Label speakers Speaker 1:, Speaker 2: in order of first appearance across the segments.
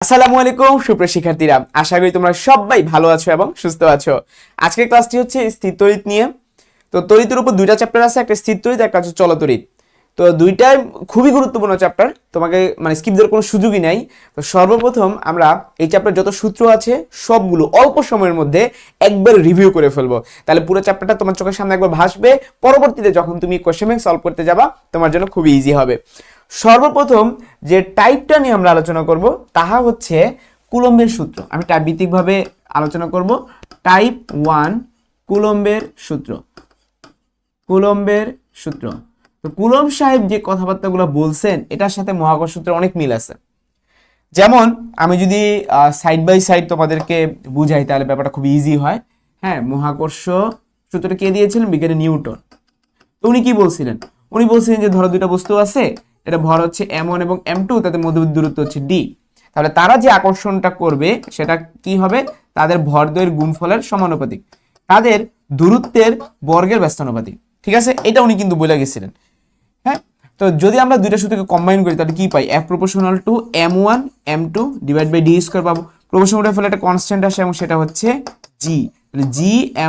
Speaker 1: আসসালামু আলাইকুম সুপ্রিয় শিক্ষার্থীরা, আশা করি তোমরা সবাই ভালো আছো এবং সুস্থ আছো। আজকের ক্লাসটি হচ্ছে স্থির তড়িৎ নিয়ে। তো তড়িতের উপর দুইটা চ্যাপ্টার আছে, একটা স্থির তড়িৎ, একটা হচ্ছে চল তড়িৎ। তো দুইটাই খুবই গুরুত্বপূর্ণ চ্যাপ্টার, তোমাকে স্কিপ দেওয়ার কোনো সুযোগই নাই। তো সর্বপ্রথম আমরা এই চ্যাপ্টার যত সূত্র আছে সবগুলো অল্প সময়ের মধ্যে একবার রিভিউ করে ফেলবো, তাহলে পুরো চ্যাপ্টারটা তোমার চোখের সামনে একবার ভাসবে। পরবর্তীতে যখন তুমি কোশ্চেন ব্যাংক সলভ করতে যাবা তোমার জন্য খুবই ইজি হবে। সর্বপ্রথম যে টাইপটা নিয়ে আমরা আলোচনা করব তাহা হচ্ছে কুলম্বের সূত্র। আমি টাইপ ভিত্তিকভাবে আলোচনা করব। টাইপ 1 কুলম্বের সূত্র। কুলম্বের সূত্র। তো কুলম্ব সাহেব যে কথাবার্তাগুলো বলছেন এটার সাথে মহাকর্ষ সূত্রের অনেক মিল আছে। যেমন আমি যদি সাইড বাই সাইড তোমাদেরকে বুঝাই তাহলে ব্যাপারটা খুব ইজি হয়। হ্যাঁ, মহাকর্ষ সূত্রটা কে দিয়েছিলেন? বিজ্ঞানী নিউটন। তো উনি কি বলছিলেন? উনি বলছিলেন যে ধরো দুইটা বস্তু আছে, এটা ভর হচ্ছে m1 এবং m2, তাদের মধ্যবর্তী দূরত্ব হচ্ছে d। তাহলে তারা যে আকর্ষণটা করবে সেটা কি হবে? তাদের ভরদ্বয়ের গুণফলের সমানুপাতিক, তাদের দূরত্বের বর্গের ব্যস্তানুপাতিক। ঠিক আছে, এটা উনি কিন্তু বলে গেছিলেন। হ্যাঁ, তো যদি আমরা দুইটা সূত্রকে কম্বাইন করি তাহলে কি পাই? f proportional to m1 m2 divide by d square পাবো। প্রপোর্শন উঠে ফেলে একটা কনস্ট্যান্ট আসে এবং সেটা হচ্ছে g, তাহলে g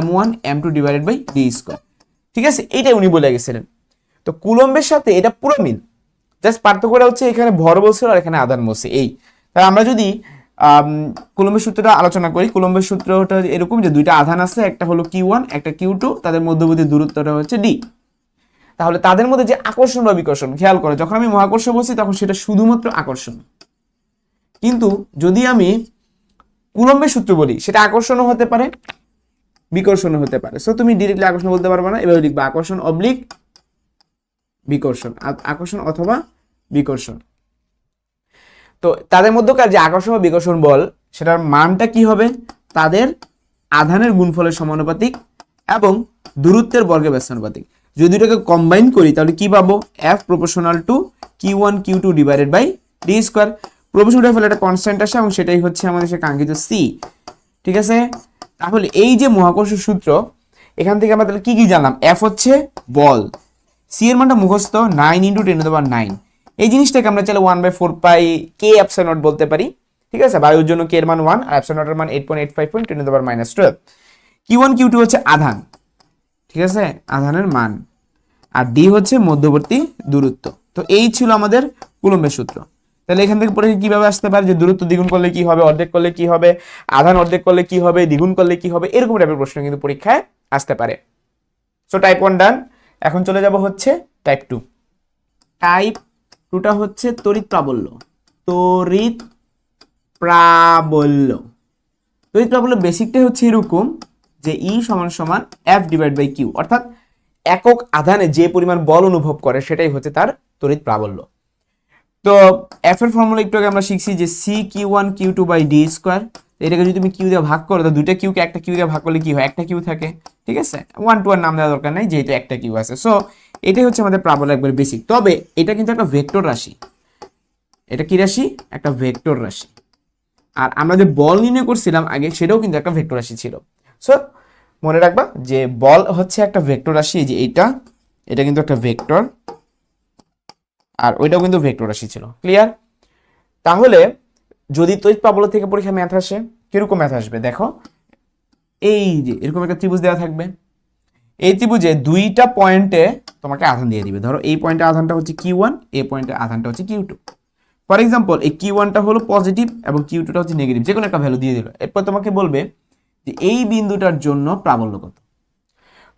Speaker 1: m1 m2 divided by d square. ঠিক আছে, এইটাই উনি বলে গেছিলেন। তো কুলম্বের সাথে এটা পুরো মিল, জাস্ট পার্থক্যটা হচ্ছে এখানে ভর বলছে আর এখানে আধান বলছে। এই তাহলে আমরা যদি কুলম্বের সূত্রটা আলোচনা করি, কুলম্বের সূত্রটা এরকম যে দুইটা আধান আছে, একটা হলো Q1 একটা Q2, তাদের মধ্যবর্তী দূরত্বটা হচ্ছে d। তাহলে তাদের মধ্যে যে আকর্ষণ বা বিকর্ষণ, খেয়াল করো যখন আমি মহাকর্ষ বলছি তখন সেটা শুধুমাত্র আকর্ষণ, কিন্তু যদি আমি কুলম্বের সূত্র বলি সেটা আকর্ষণও হতে পারে বিকর্ষণও হতে পারে। সো তুমি ডিরেক্টলি আকর্ষণ বলতে পারবে না, এভাবে লিখবা আকর্ষণ অবলিক বিকর্ষণ, আকর্ষণ অথবা বিকর্ষণ। তো তাদের মধ্যকার যে আকর্ষণ বা বিকর্ষণ বল সেটার মানটা কি হবে? তাদের আধানের গুণফলের সমানুপাতিক এবং দূরত্বের বর্গের ব্যস্তানুপাতিক। যদি দুটোকে কম্বাইন করি তাহলে কি পাবো? f proportional to q1 q2 divided by d square. Proportion উঠে ফেলে একটা কনস্ট্যান্ট আসে এবং সেটাই হচ্ছে আমাদের সে কাঙ্ক্ষিত c। ঠিক আছে, তাহলে এই যে মহাকর্ষ সূত্র, এখান থেকে আমরা তাহলে কি কি জানলাম? f হচ্ছে বল, c এর মানটা মুখস্থ 9 × 10⁹। এই জিনিসটাকে আমরা চাইলে 1/4 পাই k এপসাইলন নট বলতে পারি। ঠিক আছে, বায়ুর জন্য k এর মান 1 আর এপসাইলন নটের মান 8.85 × 10⁻12। q1 q2 হচ্ছে আধান, ঠিক আছে, আধানের মান, আর d হচ্ছে মধ্যবর্তী দূরত্ব। তো এই ছিল আমাদের কুলম্বের সূত্র। তাহলে এখান থেকে পরে কিভাবে আসতে পারে যে দূরত্ব দ্বিগুণ করলে কি হবে, অর্ধেক করলে কি হবে, আধান অর্ধেক করলে কি হবে, দ্বিগুণ করলে কি হবে, এরকম টাইপের প্রশ্ন কিন্তু পরীক্ষায় আসতে পারে। সো টাইপ 1 ডান। এখন চলে যাব হচ্ছে টাইপ 2। টাইপ 2টা হচ্ছে তড়িৎ প্রাবল্য। তড়িৎ প্রাবল্য। তড়িৎ প্রাবল্য বেসিকটাই হচ্ছে এরকম যে E = F divide by Q, অর্থাৎ একক আধানে যে পরিমাণ বল অনুভব করে সেটাই হচ্ছে তার তড়িৎ প্রাবল্য। তো F এর ফর্মুলা একটু আগে আমরা শিখছি যে CQ1 Q2 by d square. এটাকে যদি তুমি কিউ দিয়ে ভাগ করো তো দুইটা কিউকে একটা কিউ দিয়ে ভাগ করলে কি হয়? একটা কিউ থাকে। ঠিক আছে, 1 to 1 নাম দেওয়ার দরকার নাই যেহেতু একটা কিউ আছে। সো এটাই হচ্ছে আমাদের প্রাবল্য, একবার বেসিক। তবে এটা কিন্তু একটা ভেক্টর রাশি। এটা কি রাশি? একটা ভেক্টর রাশি। আর আমরা যে বল নির্ণয় করছিলাম আগে সেটাও কিন্তু একটা ভেক্টর রাশি ছিল। সো মনে রাখবা যে বল হচ্ছে একটা ভেক্টর রাশি। এই যে এটা কিন্তু একটা ভেক্টর, আর ওইটাও কিন্তু ভেক্টর রাশি ছিল। ক্লিয়ার? তাহলে যদি তড়িৎ প্রাবল্য থেকে পরীক্ষা ম্যাথ আসে, কিরকম ম্যাথ আসবে দেখো। এই যে এরকম একটা ত্রিভুজ দেওয়া থাকবে, এই ত্রিভুজে দুইটা পয়েন্টে তোমাকে আধান দিয়ে দিবে। ধরো এই পয়েন্টে আধানটা হচ্ছে Q1, এই পয়েন্টে আধানটা হচ্ছে Q2। ফর এক্সাম্পল এই Q1টা হলো পজিটিভ এবং Q2টা হচ্ছে নেগেটিভ, যে কোনো একটা ভ্যালু দিয়ে দিল। এরপর তোমাকে বলবে যে এই বিন্দুটার জন্য প্রাবল্য কত।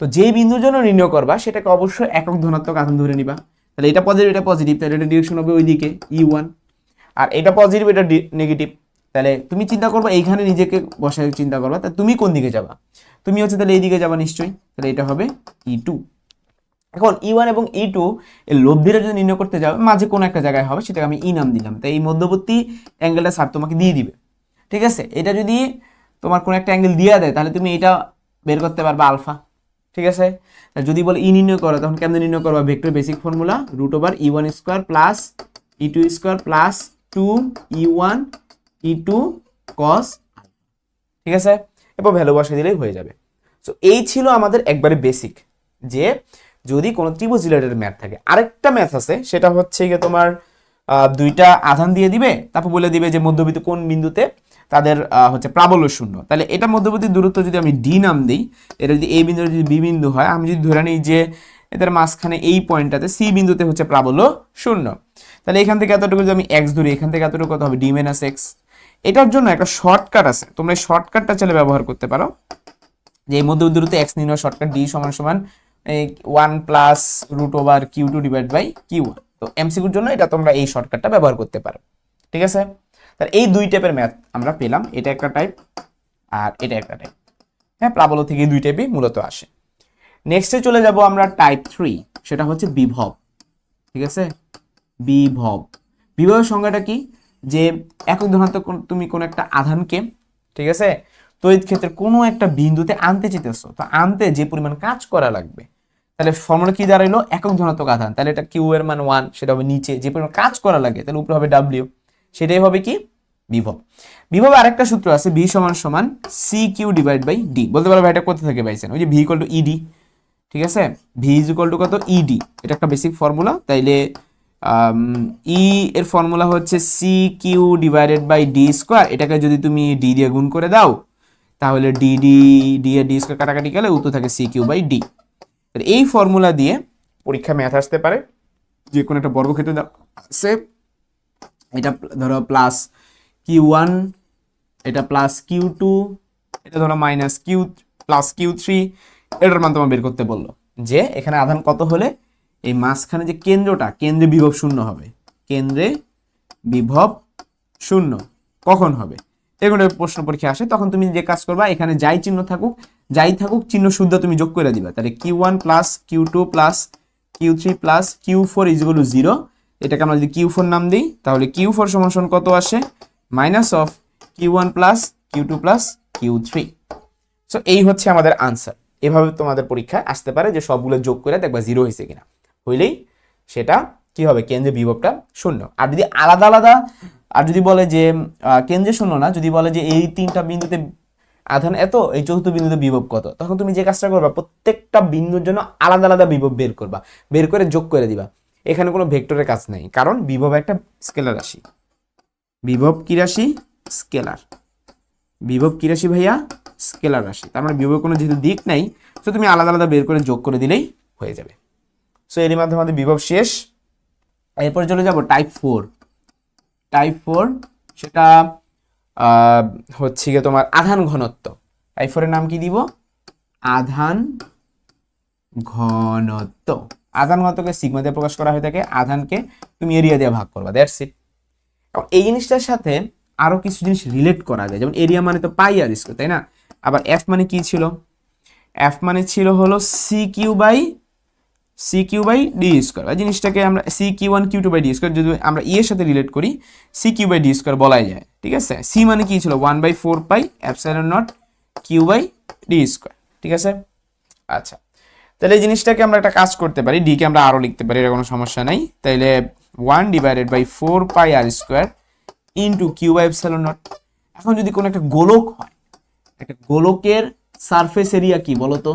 Speaker 1: তো যেই বিন্দুর জন্য নির্ণয় করবা সেটাকে অবশ্যই একক ধনাত্মক আধান ধরে নিবা। তাহলে এটা পজিটিভ, তাহলে এটা ডিরেকশন হবে ওইদিকে E1, আর এটা পজিটিভ এটা নেগেটিভ। তাহলে তুমি চিন্তা করবা, এইখানে নিজেকে বসায় চিন্তা করবা, তা তুমি কোন দিকে যাবা? তুমি হচ্ছে তাহলে এই দিকে যাবা নিশ্চয়ই, তাহলে এটা হবে E2। এখন E1 এবং E2 এর লব্ধিটা যদি নির্ণয় করতে যাও মাঝে কোনো একটা জায়গায় হবে, সেটাকে আমি E নাম দিলাম। তাই এই মধ্যবর্তী অ্যাঙ্গেলটা স্যার তোমাকে দিয়ে দিবে। ঠিক আছে, এটা যদি তোমার কোনো একটা অ্যাঙ্গেল দিয়ে দেয় তাহলে তুমি এটা বের করতে পারবা আলফা। ঠিক আছে, যদি বলে ই নির্ণয় করো তখন কেমন নির্ণয় করবা? Vector basic formula √E1 square plus E2 square plus 2E1 E2 cos। ঠিক আছে, এরপর ভ্যালু বসিয়ে দিলেই হয়ে যাবে। সো এই ছিল আমাদের একবারে বেসিক, যে যদি কোনো ত্রিভুজ রিলেটেড ম্যাথ থাকে। আরেকটা ম্যাথ আছে, সেটা হচ্ছে গিয়ে তোমার দুইটা আধান দিয়ে দিবে, তারপর বলে দিবে যে মধ্যবিন্দু কোন বিন্দুতে তাদের হচ্ছে প্রাবল্য শূন্য। তাহলে এটা মধ্যবর্তী দূরত্ব যদি আমি ডি নাম দিই, এটা যদি এই বিন্দু যদি বি বিন্দু হয়, আমি যদি ধরে নিই যে এদের মাঝখানে এই পয়েন্টটাতে সি বিন্দুতে হচ্ছে প্রাবল্য শূন্য, তাহলে এখান থেকে এতটুকু যদি আমি এক্স ধরি, এখান থেকে এতটুকু কত হবে ডি মাইনাস এক্স। এটার জন্য একটা শর্টকাট আছে, তোমরা এই শর্টকাটটা চাইলে ব্যবহার করতে পারো, যে এই মধ্যবর্তী দূরত্বে এক্স নির্ণয় শর্টকাট ডি সমান সমান 1 plus root over Q two divide by Q one. তো এমসিকিউর জন্য এটা তোমরা এই শর্টকাটটা ব্যবহার করতে পারো, ঠিক আছে। তাহলে এই দুই টাইপের ম্যাথ আমরা পেলাম, এটা একটা টাইপ আর এটা একটা টাইপ। হ্যাঁ, প্রাবল্য থেকে এই দুই টাইপই মূলত আসে। নেক্সটে চলে যাব আমরা টাইপ 3, সেটা হচ্ছে বিভব, ঠিক আছে। বিভব, বিভবের সংজ্ঞাটা কি, যে একক ধনাত্মক তুমি কোন একটা আধানকে, ঠিক আছে, তড়িৎ ক্ষেত্রে কোনো একটা বিন্দুতে আনতে চাইতেছো, তো আনতে যে পরিমাণ কাজ করা লাগবে, তাহলে ফর্মুলা কি দাঁড়াইলো, একক ধনাত্মক আধান, তাহলে এটা কিউ এর মান 1, সেটা হবে নিচে যে পরিমাণ কাজ করা লাগে, তাহলে উপরে হবে ডাব্লিউ, সেটাই হবে কি বিভব। বিভব আরেকটা সূত্র আছে, ভি সমান সমান C Q divide by D. বলতে পারো ভাই এটা কোথা থেকে পাইছেন, ওই যে V equal to E, D আছে, ভি ইজ ইকুয়াল টু কত ইডি, এটা একটা বেসিক ফর্মুলা। তাইলে ই এর ফর্মুলা হচ্ছে C Q divided by D square, এটাকে যদি তুমি ডি দিয়ে গুণ করে দাও, তাহলে ডি ডি ডি এর ডি স্কোয়ার কাটাকাটি গেলে উত্তর থাকে সি কিউ বাই ডি। এই ফর্মুলা দিয়ে পরীক্ষা ম্যাথ আসতে পারে, যে কোনো একটা বর্গক্ষেত্র আছে, এটা ধরো প্লাস কিউ ওয়ান, এটা প্লাস কিউ টু, এটা ধরো minus Q plus Q three, এটার মান তোমার বের করতে বললো, যে এখানে আধান কত হলে এই মাঝখানে যে কেন্দ্রটা, কেন্দ্রে বিভব শূন্য হবে, কেন্দ্রে বিভব শূন্য কখন হবে, এগুলো প্রশ্ন পরীক্ষা আসে। তখন তুমি যে কাজ করবা, এখানে যাই চিহ্ন থাকুক, যাই থাকুক, চিহ্ন শুদ্ধ তুমি যোগ করে দিবা। তাহলে Q one plus Q two plus Q three plus Q four is equal to 0, এটাকে আমরা যদি কিউ ফোর নাম দিই, তাহলে কিউ ফোর সমান সমান কত আসে, minus of Q one plus Q two plus Q three. So এই হচ্ছে আমাদের আনসার। এভাবে তোমাদের পরীক্ষায় আসতে পারে, যে সবগুলো যোগ করে দেখবা 0 হয়েছে কিনা, হইলেই সেটা কি হবে, কেন্দ্রের বিভবটা শূন্য। আর যদি আলাদা আলাদা, আর যদি বলে যে কেন্দ্রে শূন্য না, যদি বলে যে এই তিনটা বিন্দুতে আধান এত, এই চতুর্থ বিন্দুতে বিভব কত, তখন তুমি যে কাজটা করবা, প্রত্যেকটা বিন্দুর জন্য আলাদা আলাদা বিভব বের করবা, বের করে যোগ করে দিবা। এখানে কোনো ভেক্টরের কাজ নেই, কারণ বিভব একটা স্কেলার রাশি। বিভব কি রাশি, স্কেলার। বিভব কি রাশি ভাইয়া, স্কেলার রাশি। তার মানে বিভবের কোনো যেহেতু দিক নাই, তো তুমি আলাদা আলাদা বের করে যোগ করে দিলেই হয়ে যাবে। সো এর মাধ্যমে আমাদের বিভব শেষ। এরপর চলে যাব টাইপ 4। টাইপ 4 সেটা হচ্ছে গিয়ে তোমার আধান ঘনত্ব। টাইপ 4 এর নাম কি দিব, আধান ঘনত্ব। আধান ঘনত্বকে সিগমা দিয়ে প্রকাশ করা হয়ে থাকে, আধানকে তুমি এরিয়া দিয়ে ভাগ করবা, দ্যাটস ইট। এবং এই জিনিসটার সাথে আরো কিছু জিনিস রিলেট করা যায়, যেমন এরিয়া মানে তো পাই আর স্কয়ার, তাই না। আবার এফ মানে কি ছিল, এফ মানে ছিল হলো C Q by D square. জিনিসটাকে আমরা C Q one Q two by D square যদি আমরা ই এর সাথে রিলেট করি, C Q by D square বলাই যায়, ঠিক আছে। সি মানে কি ছিল 1/4 pi epsilon naught Q by D square, ঠিক আছে। আচ্ছা, তাহলে এই জিনিসটাকে আমরা একটা কাজ করতে পারি, ডি কে আমরা আরও লিখতে পারি, এটা কোনো সমস্যা নাই। তাইলে 1/4 pi r square into Q by epsilon naught. এখন যদি কোনো একটা গোলক হয়, একটা গোলকের সারফেস এরিয়া কি বলতো,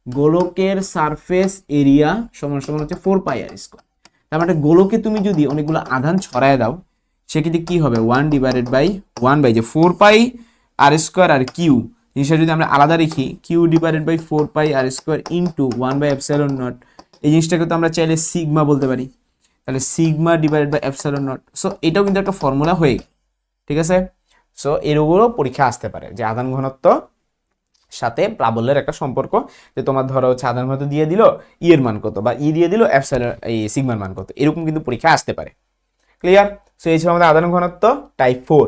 Speaker 1: গোলকের সারফেস এরিয়া সমান সমান হচ্ছে 4 পাই আর স্কয়ার। তার মানে গোলকে তুমি যদি অনেকগুলো আধান ছড়ায় দাও, সেক্ষেত্রে কি হবে, 1/1 বাই যে 4 পাই আর স্কয়ার আর কিউ, জিনিসটা যদি আমরা আলাদা লিখি, q divided by 4 pi r square into 1/এপসাইলন নট, এই জিনিসটাকে তো আমরা চাইলে সিগমা বলতে পারি। তাহলে sigma divided by epsilon naught. So এটাও কিন্তু একটা ফর্মুলা হয়ে গেল, ঠিক আছে। সো এরগুলো পরীক্ষা আসতে পারে, যে আধান ঘনত্ব সাথে প্রাবল্যের একটা সম্পর্ক, যে তোমার ধরো হচ্ছে আধান ঘনত্ব দিয়ে দিল ই এর মান কত, বা ই দিয়ে দিল এপসাইলন এই সিগমার মান কত, এরকম কিন্তু পরীক্ষা আসতে পারে। ক্লিয়ার। সো এই ছিল আমাদের আধান ঘনত্ব টাইপ 4।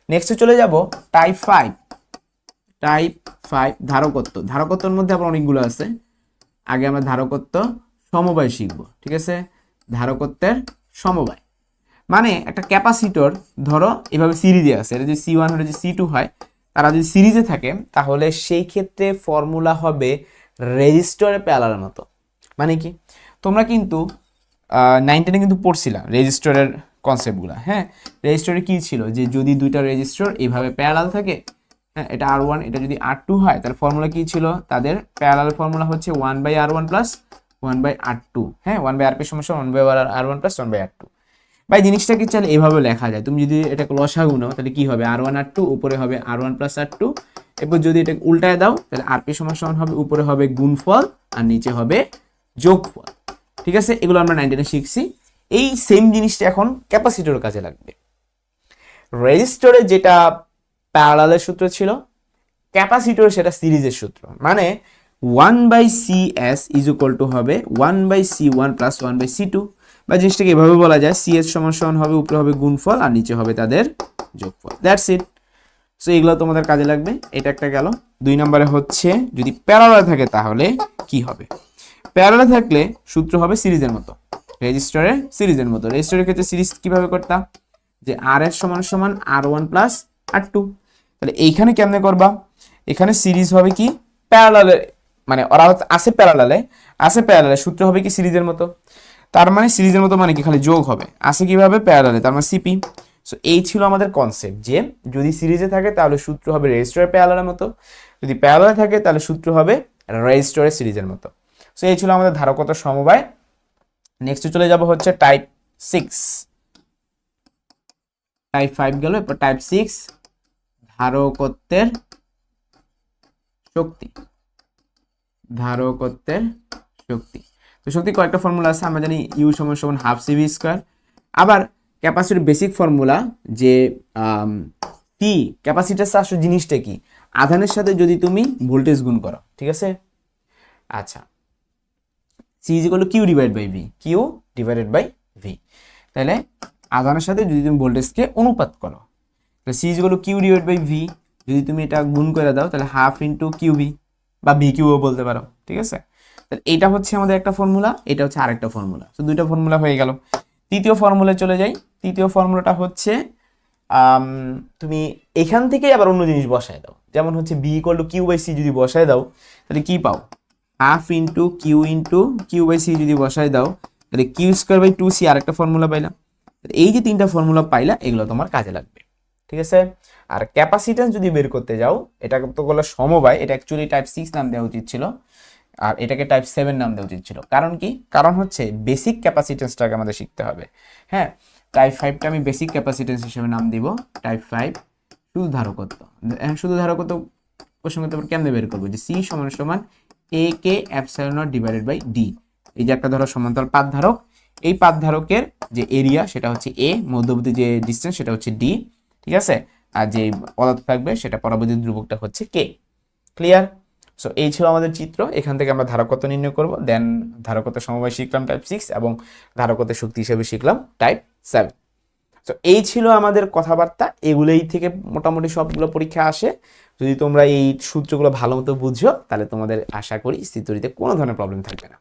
Speaker 1: নেক্সটে চলে যাব টাইপ 5। টাইপ 5 ধারকত্ব। ধারকত্বের মধ্যে আবার অনেকগুলো আছে, আগে আমরা ধারকত্ব সমবায় শিখব, ঠিক আছে। ধারকত্বের সমবায় মানে একটা ক্যাপাসিটর ধরো এভাবে সিরিজে আছে, এটা যদি C1 হলে যদি C2 হয়, তারা যদি সিরিজে থাকে, তাহলে সেই ক্ষেত্রে ফর্মুলা হবে রেজিস্টরের প্যারালাল মতো। মানে কি, তোমরা কিন্তু 9 10 কিন্তু পড়ছিলা রেজিস্টরের কনসেপ্টগুলো। হ্যাঁ, রেজিস্টরে কি ছিল, যে যদি দুইটা রেজিস্টর এইভাবে প্যারালাল থাকে, হ্যাঁ, এটা R1 এটা যদি R2 হয়, তাহলে ফর্মুলা কি ছিল, তাদের প্যারালাল ফর্মুলা হচ্ছে 1/R1 প্লাস 1/R2। হ্যাঁ, 1/RP সমান 1/R1 প্লাস 1/R2। ভাই জিনিসটাকে চাইলে এভাবে লেখা যায়, তুমি যদি এটাকে লসাগু নাও তাহলে কি হবে R1 R2, উপরে হবে R1 প্লাস R2, এরপর যদি এটা উল্টায় দাও তাহলে RP সমান সমান হবে উপরে হবে গুণফল আর নিচে হবে যোগফল। ঠিক আছে, এগুলো আমরা 19 শিখছি। এই সেম জিনিসটা এখন ক্যাপাসিটরের কাজে লাগবে। রেজিস্টরে যেটা প্যারালালের সূত্র ছিল, ক্যাপাসিটর সেটা সিরিজের সূত্র, মানে 1/CS ইজ ইকুয়াল টু হবে 1/C1 প্লাস 1/C2, বা জিনিসটাকে এভাবে বলা যায় CS সমান সমান হবে উপরে হবে গুণফল আর নিচে হবে তাদের যোগফল। That's it. সো এগুলো তোমাদের কাজে লাগবে। এটা একটা গেল। 2 নম্বরে হচ্ছে যদি প্যারালাল থাকে তাহলে কি হবে। প্যারালাল থাকলে সূত্র হবে সিরিজের মতো, রেজিস্টরের সিরিজের মতো। রেজিস্টরের ক্ষেত্রে সিরিজ কিভাবে করতাম, যে RS সমান সমান R1 প্লাস R2। তাহলে এইখানে কেমনে করবা, এখানে সিরিজ হবে কি প্যারালালে, মানে ওরা আছে প্যারালালে সূত্র হবে কি সিরিজের মতো। তার মানে সিরিজের মতো মানে কি খালি যোগ হবে, আছে কিভাবে প্যারালালে, তার মানে সিপি। সো এই ছিল আমাদের কনসেপ্ট, যে যদি সিরিজে থাকে তাহলে সূত্র হবে রেজিস্টরের প্যারালালের মতো, যদি প্যারালালে থাকে তাহলে সূত্র হবে রেজিস্টরের সিরিজের মতো। সো এই ছিল আমাদের ধারকত্ব সমবায়। নেক্সট চলে যাব হচ্ছে টাইপ 6, টাইপ 5 গেল, এরপর টাইপ 6 ধারকত্বের শক্তি। ধারকত্বের শক্তি, তো শক্তি কয়েকটা ফর্মুলা আছে, আমরা জানি ইউ সমান সমান হাফ সিভি স্কয়ার। আবার ক্যাপাসিটির বেসিক ফর্মুলা যে টি ক্যাপাসিটার আসলে জিনিসটা কি, আধানের সাথে যদি তুমি ভোল্টেজ গুণ করো, ঠিক আছে। আচ্ছা, C is equal to Q divide by V, Q divided by V. তাহলে আধানের সাথে যদি তুমি ভোল্টেজকে অনুপাত করো, তাহলে C is equal to Q divide by V, যদি তুমি এটা গুণ করে দাও তাহলে হাফ ইন্টু কিউ ভি বা ভি কিউও বলতে পারো, ঠিক আছে। তাহলে এইটা হচ্ছে আমাদের একটা ফর্মুলা, এটা হচ্ছে আরেকটা ফর্মুলা। তো দুইটা ফর্মুলা হয়ে গেল। তৃতীয় ফর্মুলায় চলে যাই। তৃতীয় ফর্মুলাটা হচ্ছে তুমি এখান থেকে আবার অন্য জিনিস বসায় দাও, যেমন হচ্ছে B equal to Q by C যদি বসায় দাও তাহলে কি পাও, half into Q by C যদি বসায় দাও তাহলে কিউ স্কোয়ার বাই 2c আরেকটা ফর্মুলা পাইলাম। এই যে তিনটা ফর্মুলা পাইলা, এগুলো তোমার কাজে লাগবে, ঠিক আছে। আর ক্যাপাসিট্যান্স যদি বের করতে যাও, এটা তো বলে সমবায়, এটা অ্যাকচুয়ালি টাইপ 6 নাম দেওয়া উচিত ছিল, আর এটাকে টাইপ 7 নাম দেওয়া উচিত ছিল। কারণ কি, কারণ হচ্ছে বেসিক ক্যাপাসিট্যান্সটাকে আমাদের শিখতে হবে। হ্যাঁ, টাইপ 5টা আমি বেসিক ক্যাপাসিট্যান্স হিসেবে নাম দিব টাইপ 5 শুধু ধারকত্ব। শুধু ধারকত্ব প্রসঙ্গে তারপর কেমনে বের করবো, যে সি সমান সমান A K epsilon naught divided by D. এই যে একটা ধরো সমান্তরাল পাত ধারক, এই পাত ধারকের যে এরিয়া সেটা হচ্ছে এ, মধ্যবর্তী যে ডিসটেন্স সেটা হচ্ছে ডি, ঠিক আছে। আর যে পদার্থ থাকবে সেটা পরাবৈদ্যুতিক ধ্রুবকটা হচ্ছে কে। ক্লিয়ার? সো এই ছিল আমাদের চিত্র। এখান থেকে আমরা ধারকত্ব নির্ণয় করব, দেন ধারকত্ব সমবায় শিখলাম টাইপ 6 এবং ধারকত্বের শক্তি হিসেবে শিখলাম টাইপ 7। সো এই ছিল আমাদের কথাবার্তা। এগুলোই থেকে মোটামুটি সবগুলো পরীক্ষা আসে। যদি তোমরা এই সূত্রগুলো ভালো মতো বুঝো তাহলে তোমাদের আশা করি স্থির তড়িতে কোনো ধরনের প্রবলেম থাকবে না।